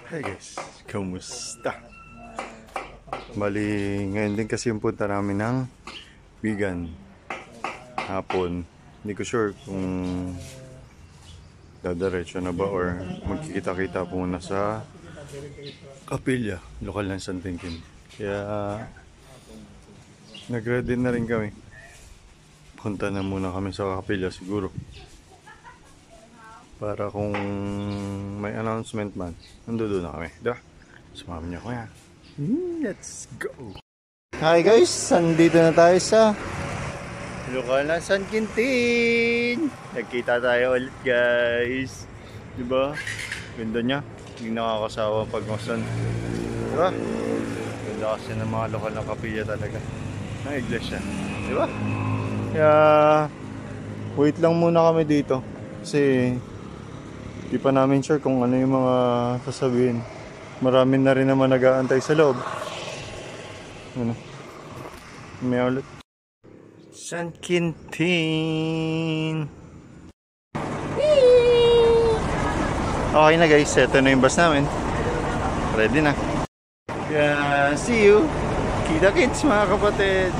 Hey guys, kamusta? Bali, ngayon din kasi yung punta namin ng Bigan hapon. Hindi ko sure kung dadiretso na ba or magkikita-kita po muna sa Kapilya, lokal ng San Tintin. Kaya nag-ready na rin kami. Punta na muna kami sa Kapilya siguro. Para kung may announcement man, nandoon na kami. Diba? Sumama niyo ako yan. Let's go! Hi guys! Nandito na tayo sa lokal na San Quintin! Nagkita tayo ulit guys! Diba? Ganda niya. Hindi nakakasawa pag masan. Diba? Ganda kasi ng mga lokal na kapilya talaga. Ng iglesia. Diba? Kaya wait lang muna kami dito. Kasi di pa namin sure kung ano yung mga sasabihin. Marami na rin naman nag-aantay sa loob. Ano? May ulit. San Quintin! Okay na guys, ito na yung bus namin. Ready na. Yeah, see you! Kita kits mga kapatid!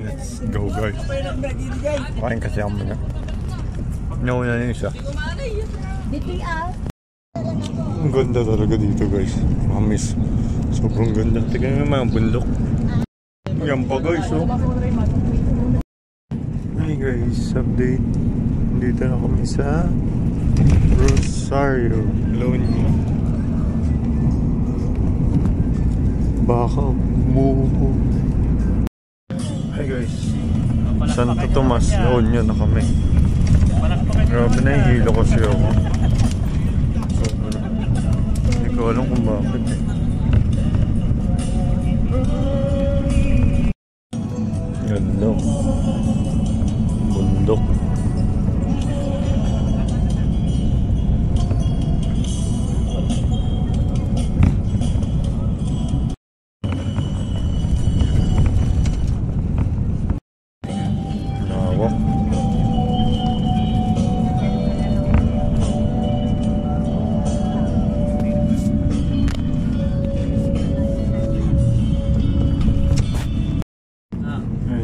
Let's go guys. Kain kasi ako muna. Nauna na yung isa. Ang ganda talaga dito guys. Mamis. Sobrang ganda. Tignan mo yung bundok. Yan pa guys oh. Hi guys, update. Dito na kami sa Rosario, Lonia. Baka muho. Hi guys, Santo Tomas, La Union na kami. Grabe na yung hilo kasi ako. So, hindi ko alam kung bakit eh. Ganda. Bundok.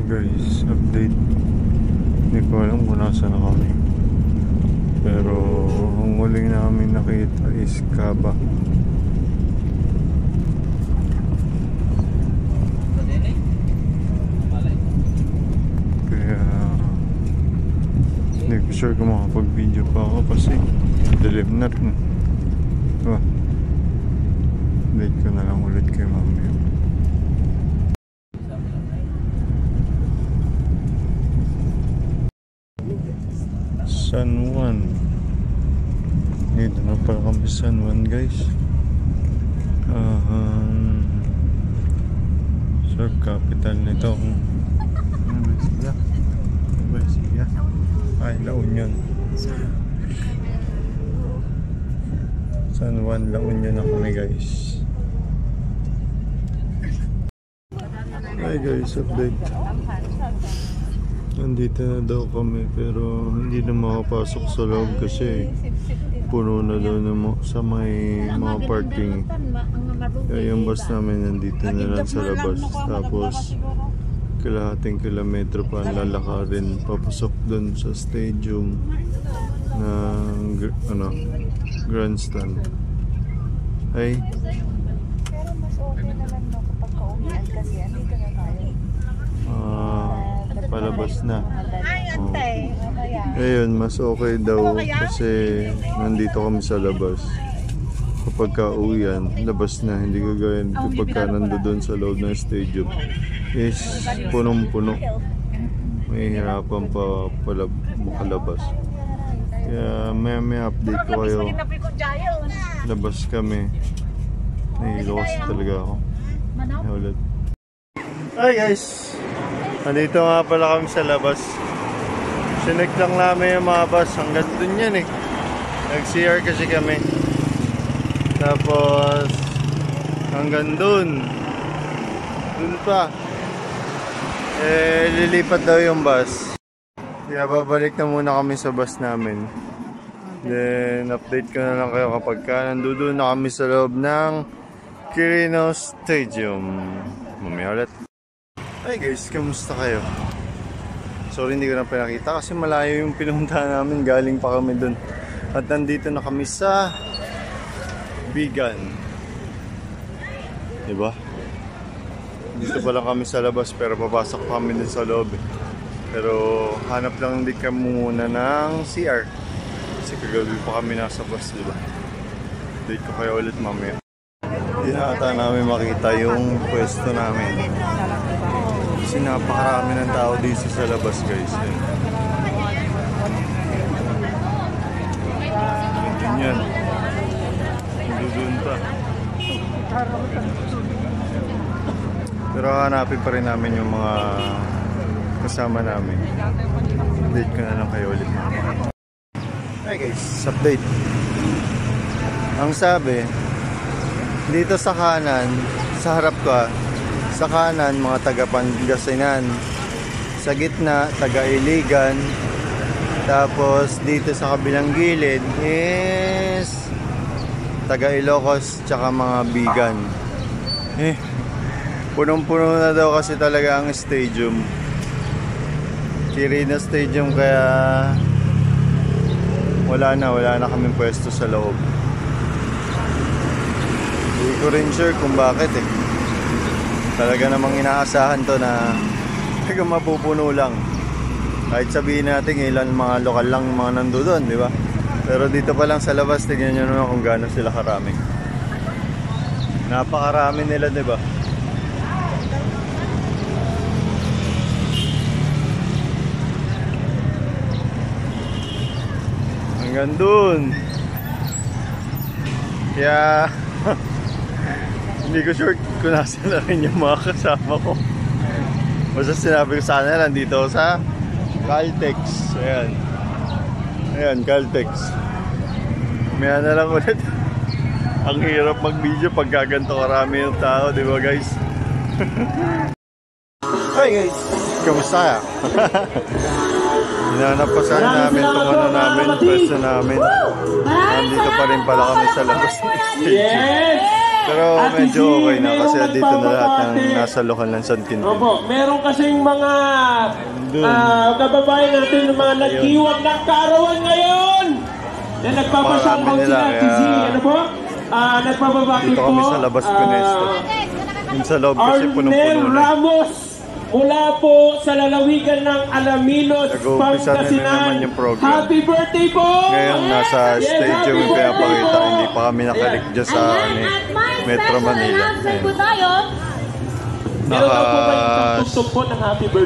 Guys, update. Hindi ko alam kung nasa na kami. Pero ang huling namin nakita is Caba. Kaya hindi ko sure kung makapag-video pa ako kasi dilim na rin. Diba? Update ko na lang ulit kay mami. San Juan. Dito na pala kami San Juan guys. So capital nito ay La Union. San Juan, La Union na kami guys. Hi guys, update. Nandito na daw kami pero hindi na makapasok sa loob kasi puno na daw na sa may mga parking. Kaya yung bus namin nandito na lang sa labas. Tapos kalahating kilometro pa ang lalakarin papasok dun sa stadium ng grandstand. Ay pero mas okay naman no kapag kauwian kasi andito na tayo. Palabas na. Ayun, mas okay daw kasi nandito kami sa labas. Kapag ka-uwian, labas na. Hindi ko gawin kapag ka nandoon sa loob ng stadium is punong-puno. May hirapan pa pala makalabas. Kaya may update ko kayo. Labas kami. Nahilo kasi talaga ako. Ulit. Hi guys! Nandito nga pala kami sa labas. Sinek lang namin yung mga bus. Hanggang dun yan eh. Nag-CR kasi kami. Tapos hanggang dun. Dun pa. Lilipat daw yung bus. Kaya babalik na muna kami sa bus namin. Then, update ko na lang kayo kapag nandoon na kami sa loob ng Quirino Stadium. Mamaya ulit. Hi guys, kamusta kayo? Sorry hindi ko na pinakita kasi malayo yung pinuntahan namin. Galing pa kami dun. At nandito na kami sa Bigan. Diba? Dito pa lang kami sa labas pero papasok pa kami dun sa loob. Pero hanap lang din kami muna ng CR. Kasi kagabi pa kami nasa bus, diba? Date ko kayo ulit mamaya. Hindi na ata namin makita yung pwesto namin. Kasi napakarami ng tao dito sa labas, guys. Ganyan. Nandudun pa. Pero hanapin pa rin namin yung mga kasama namin. Update ko na lang kayo ulit. Hi guys, update. Ang sabi, dito sa kanan, sa harap ko, sa kanan mga taga Pangasinan, sa gitna taga Iligan, tapos dito sa kabilang gilid is taga Ilocos tsaka mga Bigan. Punong-puno na daw kasi talaga ang stadium, Quirino Stadium, kaya wala na kaming pwesto sa loob. Hindi ko rin sure kung bakit Talaga namang inaasahan to na talagang mapupuno lang. Kahit sabihin natin ilan mga lokal lang mga nandoon, di ba? Pero dito pa lang sa labas, tingnan nyo naman kung gaano sila karami. Napakarami nila, di ba? Hanggang dun. Kaya hindi ko sure kung nasa na rin yung mga kasama ko. Basta sinabi ko sana nandito sa Caltex. Ayan. Ayan, Caltex. Maya na lang ulit. Ang hirap mag-video pag gaganto karami yung tao, di ba guys? Hi guys! Kamusta? Hinanap pa sana namin itong namin, pwesto namin. Nandito pa rin pala kami sa labas ng stage. Pero medyo okay na kasi dito na lahat ng nasa lokal ng San Quintin. Opo, meron kasing mga kababayan natin ng mga nagkiwag ng kaarawan ngayon na nagpapasangkaw sila kasi ano po? Nagpapabati po. Dito kami sa labas Pinesto. Yung sa loob kasi punong-puno na. Ramos mula po sa lalawigan ng Alaminos, Naman Pangasinan. yung program. Happy birthday po! Ngayon nasa stadium yung pinapakita. Hindi pa kami nakalik dyan sa Metro Manila.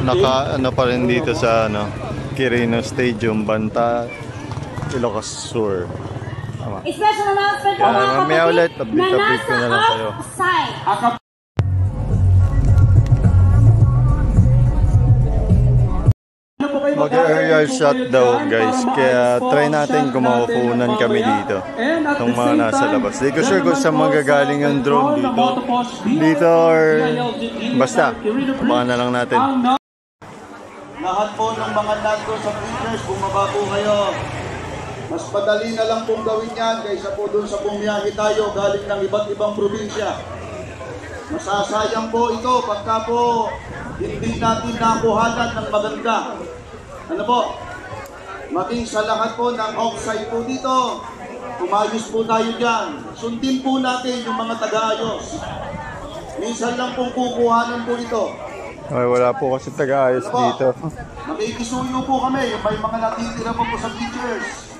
Naka ano pa rin dito sa Quirino Stadium, Banta, Ilocos Sur. Tama. Special announcement po mga mamaya ulit, update ko na lang kayo. Mag-aerial shot daw guys, kaya try natin kung makukunan kami dito itong mga nasa labas. Hindi ko sure kung saan magagaling yung drone dito or basta, abangan na lang natin. Lahat po ng mga nandun sa features, bumaba po kayo. Mas madali na lang pong gawin yan kaysa po dun sa bumiyahe tayo galing ng iba't ibang probinsya. Masasayang po ito pagka po hindi natin nakuhanan ng maganda. Ano po? Maging sa lahat po ng offside po dito, umayos po tayo dyan. Sundin po natin yung mga taga-ayos. Minsan lang pong kukuhanan po ito. Ay, wala po kasi taga-ayos dito. Nakikisuyo po kami, may mga natitira po sa features.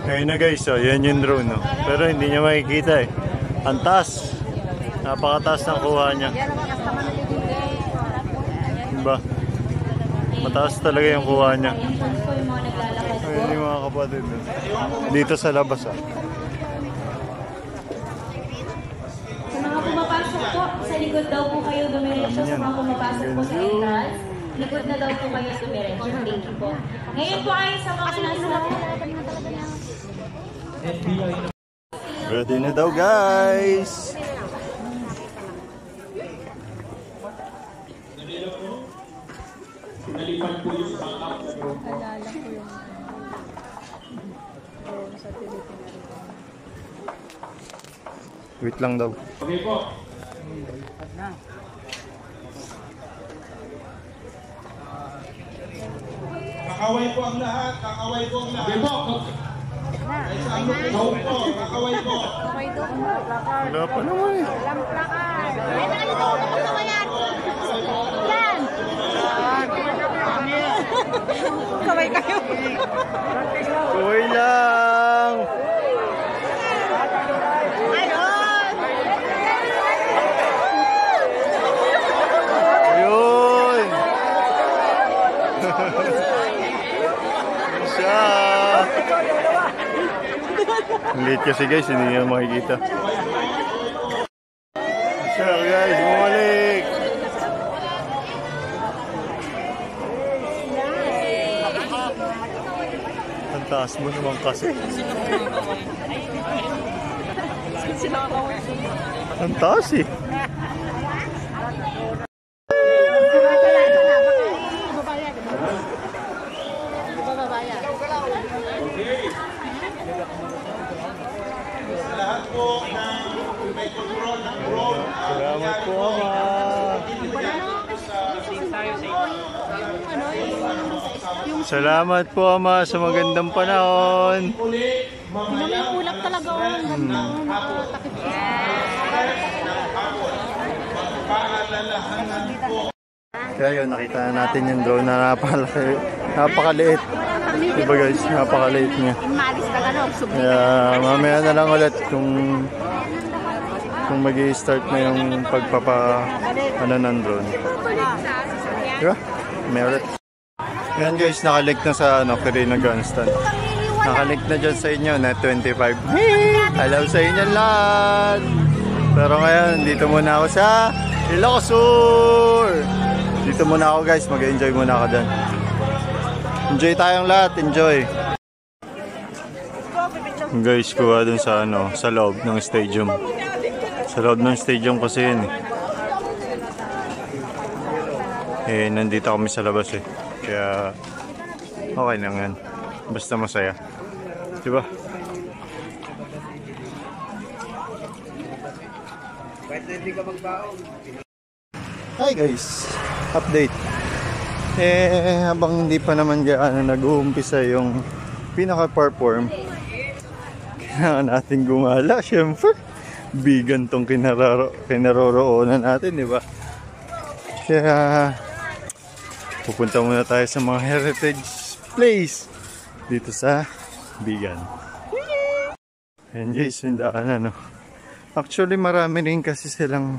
Ayun na guys, yan yung drone. Pero hindi niya makikita Ang taas. Napakataas ng kuha niya. Diba? Mataas talaga yung kuha niya. Ayun yung mga kapatid. Dito sa labas Sa mga pumapasok po, sa likod daw po kayo dumiretso. Sa mga pumapasok po sa entrance, likod na daw po kayo dumiretso. Thank you po. Ngayon po ay sa mga nasa... Ready na daw guys! Wait lang daw. Okay po. Kakaway po ang lahat. Kakaway po ang lahat. Okay po. Kakaway po. Kakaway po. Wala pa naman eh. Kaway kayo. Kaway lang! Ayun! Siya! Ang late kasi guys, hindi nyo makikita. Siya guys, bumalik! Ang taas mo naman kasi. Ang taas eh. Lahat po ng may kontrol ng drone. Salamat po, Ama. Salamat po, Ama, sa magandang panahon. Ulap talaga ako. Ang ganda. Kaya yun, nakita na natin yung drone na napakaliit. Diba guys, napakaliit niya. Malis ka gano'n. Kaya mamaya na lang ulit kung mag-i-start na yung ng drone. Diba? May ulit. Yan guys, nakalink na sa Carina Gunstand. Nakalink na dyan sa inyo na 25. Hello sa inyo lahat! Pero ngayon, dito muna ako sa Ilocos. Dito muna ako guys, mag-enjoy muna ako dyan. Enjoy tayong lahat, enjoy! Guys, kuha dun sa sa loob ng stadium. Sa loob ng stadium kasi yun eh. Nandito kami sa labas eh. Kaya okay lang yan. Basta masaya. Diba? Hi guys! Update. Habang hindi pa naman nag-uumpisa yung pinaka-perform, kailangan natin gumala, syempre. Bigan tong kinaroroonan natin, di ba? Kaya pupunta muna tayo sa mga heritage place dito sa Bigan. Ayan guys, yung daanan, no? Actually, marami rin kasi silang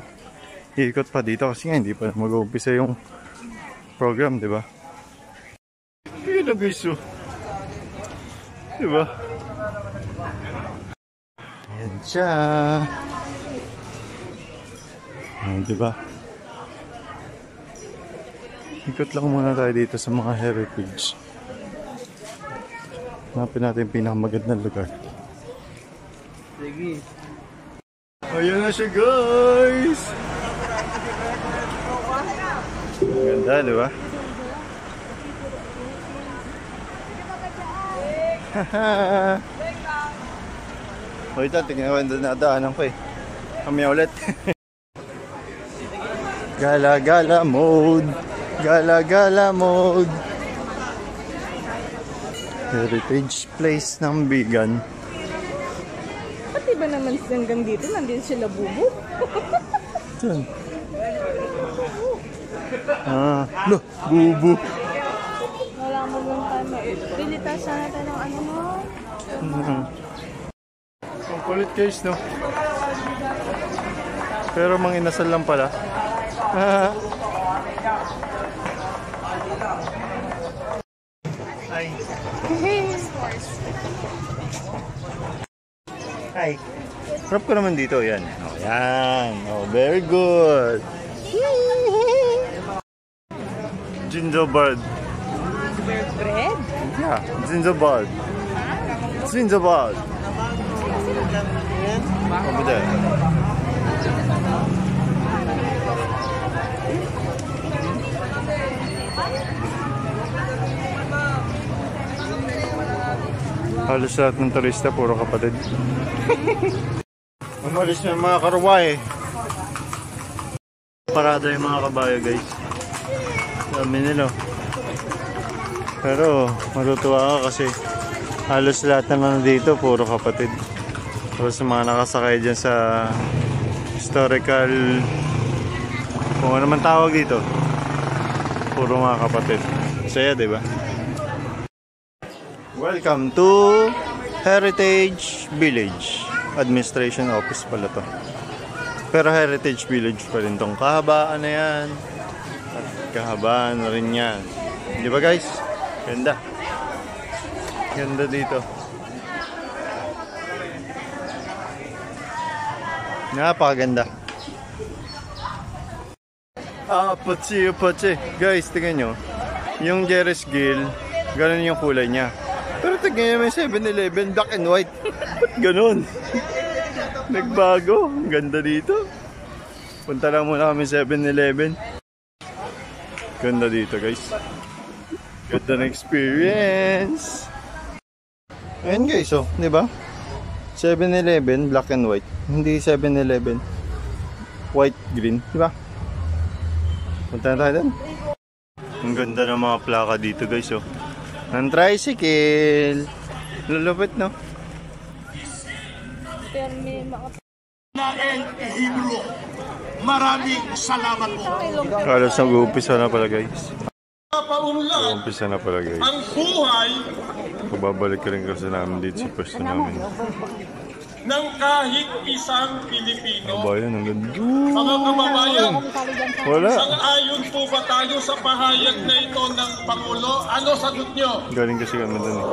ikot pa dito kasi nga hindi pa mag-uumpisa yung program, di ba? Ayan na guys, oh. Di ba? Ayan siya. Ayan, di ba? Ikot lang muna tayo dito sa mga heritage. Hanapin natin yung pinakamagandang lugar. Sige. Ayan na siya guys! Ganda, di ba? O ito, tingnan ko yung nadaanan ko eh. Kami ulit. Gala-gala mode. Gala-gala mode. Heritage place ng Bigan. Pati ba naman hanggang dito? Nandito sila bubo? Diyan. Loh, bubo. Wala mo yung time. Pilita sana tayo ng ano mo. Ang kulit guys, no? Pero manginasal lang pala. Ay. Hi. Harap ko naman dito, yan. Oh, yan. Oh, very good. Gingerbread. Bread? Yeah, gingerbread. Gingerbread. Over there. Halos lahat ng turista, puro kapatid. Umalis na yung mga karwahe. Parada yung mga kabayo, guys. Dami nila. Pero matutuwa ka kasi halos lahat naman dito, puro kapatid. Tapos mga nakasakay dyan sa historical, kung ano man tawag dito, puro mga kapatid. Saya, diba? Welcome to Heritage Village. Administration Office pala to. Pero Heritage Village pa rin tong kahabaan na yan. At kahabaan na rin yan. Di ba guys? Ganda. Ganda dito. Napakaganda. Patsi. Guys, tingnan nyo. Yung Jerry's Gill, ganun yung kulay niya. Pero tingnan nyo may 7-Eleven, black and white. Ba't ganun? Nagbago. Ang ganda dito. Punta lang muna kami 7-Eleven. Ganda dito guys. Ganda na experience. Ayan guys, oh, di ba? 7-Eleven, black and white. Hindi 7-Eleven, white, green, di ba? Punta na tayo doon. Ang ganda ng mga plaka dito guys, oh. Ng tricycle. Lulupit, no? Pero may mga... Maraming salamat po. Kalos nag-uumpisa na pala guys. Paunlad Nag-uumpisa na pala guys. ang buhay Babalik ka rin kasi namin dito sa pwesto namin. ng kahit isang Pilipino. Bayan, ang ganda. Mga kababayan, Wala. sang-ayon po ba tayo sa pahayag na ito ng Pangulo? Ano sagot nyo? Galing kasi kami doon eh.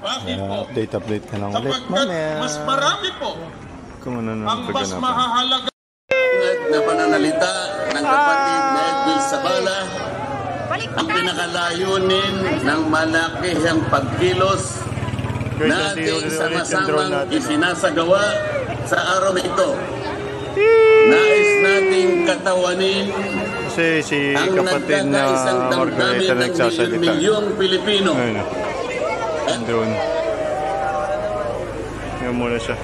Bakit po? Update ka lang ulit. Sapagkat Mamaya. mas marami po Kung ano na ang mas pagganap. mahahalaga Na pananalita ng kapatid na Edwin Sabala, ang pinakalayunin ng malakihang pagkilos Guys, na nasiyo ating ulit yung drone sama-samang natin. isinasagawa sa araw na ito. Nais nating katawanin Kasi si ang kapatid na nagkakaisang damdamin Margarita ng nagsasalita. milyong Pilipino. Ayun o. Yung drone. Yan muna siya.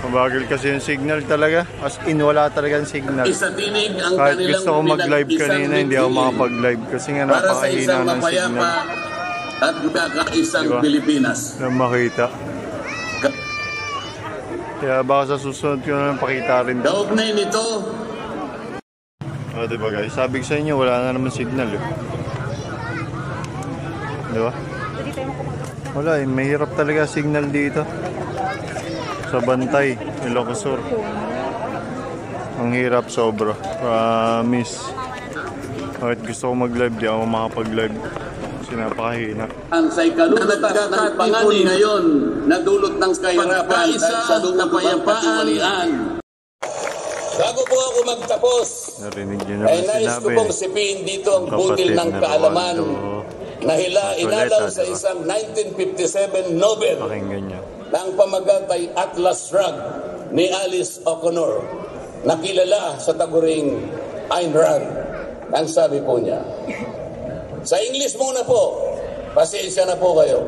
Mabagal kasi yung signal talaga. As in, wala talaga yung signal. Isatinig ang Kahit kanilang gusto ko mag-live pinag-isang kanina, hindi ako mithiin makapag-live kasi nga para sa napakahina isang ng mapayapa signal at kakaisang Diba? Pilipinas. na makita. Kaya baka sa susunod ko na lang pakita rin. Kaugnay nito, O, diba guys? Sabi ko sa inyo, wala na naman signal eh. Diba? Wala eh, mahirap talaga signal dito. Sa Bantay, Ilocos Sur. Ang hirap sobra. Promise. Kahit gusto ko mag-live, di ako makapag-live. Kasi napakahina. ang sa ikalulutas ng panganin ngayon na dulot ng kahirapan sa kapayapaan. Bago po ako magtapos, Narinig nyo ay naman nais ko sinabi. pong sipiin dito ang butil ng kaalaman na inalay sa isang 1957 Nobel Pakinggan nyo. ng pamagat ay Atlas Shrugged ni Alice O'Connor, nakilala sa taguring Ayn Rand. Ang sabi po niya, sa English muna po, pasensya na po kayo.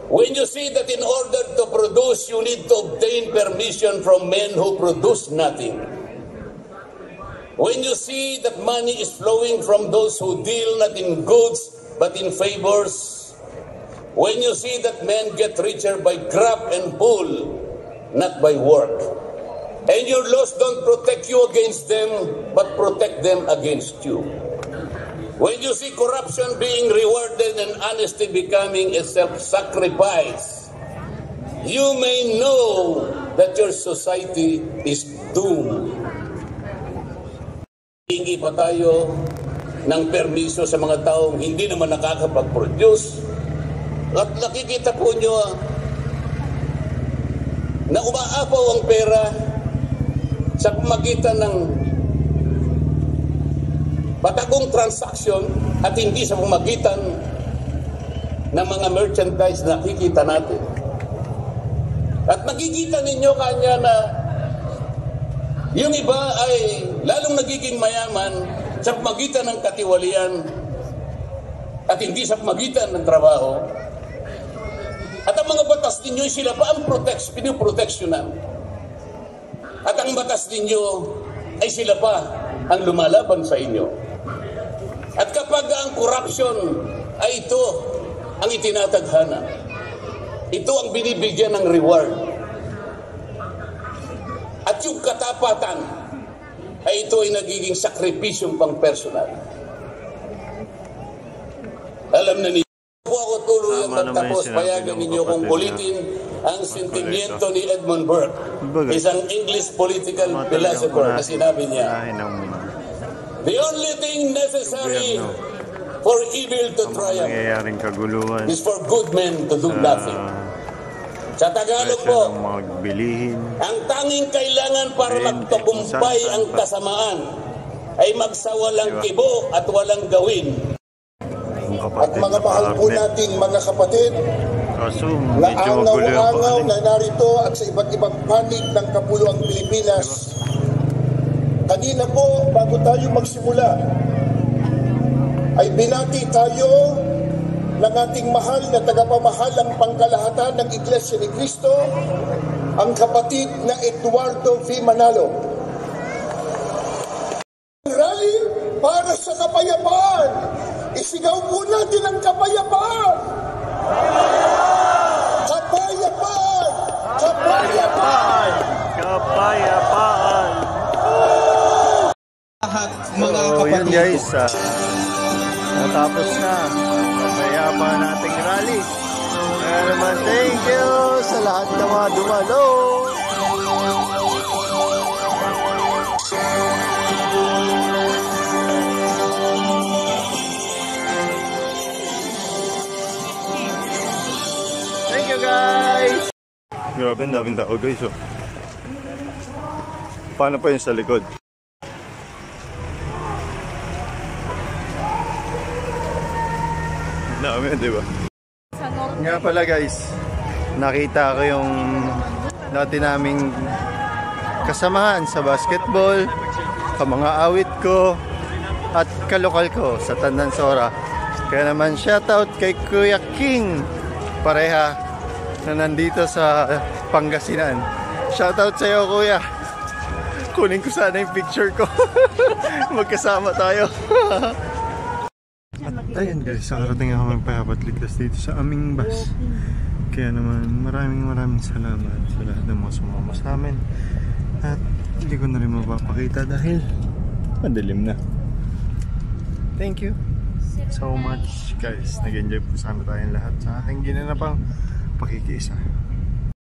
When you see that in order to produce, you need to obtain permission from men who produce nothing. When you see that money is flowing from those who deal not in goods but in favors. When you see that men get richer by grab and pull, not by work. And your laws don't protect you against them, but protect them against you. When you see corruption being rewarded and honesty becoming a self-sacrifice, you may know that your society is doomed. Hingi pa tayo ng permiso sa mga taong hindi naman nakakapag-produce. At nakikita po nyo na umaapaw ang pera sa pamagitan ng patagong transaksyon at hindi sa pamagitan ng mga merchandise na nakikita natin. At makikita ninyo kanya na yung iba ay lalong nagiging mayaman sa pamagitan ng katiwalian at hindi sa pamagitan ng trabaho. ang mga batas ninyo, sila pa ang pinoproteksyonan. At ang batas ninyo ay sila pa ang lumalaban sa inyo. At kapag ang corruption ay ito ang itinatadhana, ito ang binibigyan ng reward. At yung katapatan ay ito ay nagiging sakripisyong pang personal. Alam na ninyo po ako tuluyang magtapos, payagan ninyo kung ulitin ang sentimiento ni Edmund Burke, isang English political philosopher, na sinabi niya, the only thing necessary for evil to triumph is for good men to do nothing. Sa Tagalog po, ang tanging kailangan para magtagumpay ang kasamaan ay magsawalang kibo at walang gawin. At mga mahal po nating mga kapatid, na angaw-angaw na narito at sa iba't ibang panig ng kapuluang Pilipinas, kanina po, bago tayo magsimula, ay binati tayo ng ating mahal na tagapamahalang pangkalahatan ng Iglesia ni Cristo, ang kapatid na Eduardo V. Manalo. Rally para sa kapayapaan. Isigaw po natin ang kapayapaan. Kapayapaan! Kapayapaan! Kapayapaan! Lahat mga kapatid. Yun guys, natapos na. Kapayapaan nating rally. Kaya naman, thank you sa lahat ng mga dumalo. Thank you guys! Grabe, ang daming tao guys. Oh. Paano pa yun sa likod? Dami, di ba? Nga pala guys, nakita ko yung dati naming kasamahan sa basketball, sa mga awit ko, at kalokal ko sa Tandansora. Kaya naman shoutout kay Kuya King, pareha na nandito sa Pangasinan. Shoutout sa iyo Kuya. Kunin ko sana yung picture ko. Magkasama tayo. At ayun guys, nakarating ako ng Payapat Ligtas dito sa aming bus. Kaya naman maraming salamat sa lahat ng mga sumama sa amin. At hindi ko na rin mapapakita dahil madilim na. Thank you so much guys. Nag-enjoy po sana tayong lahat sa ating ginanapang pakikiisa.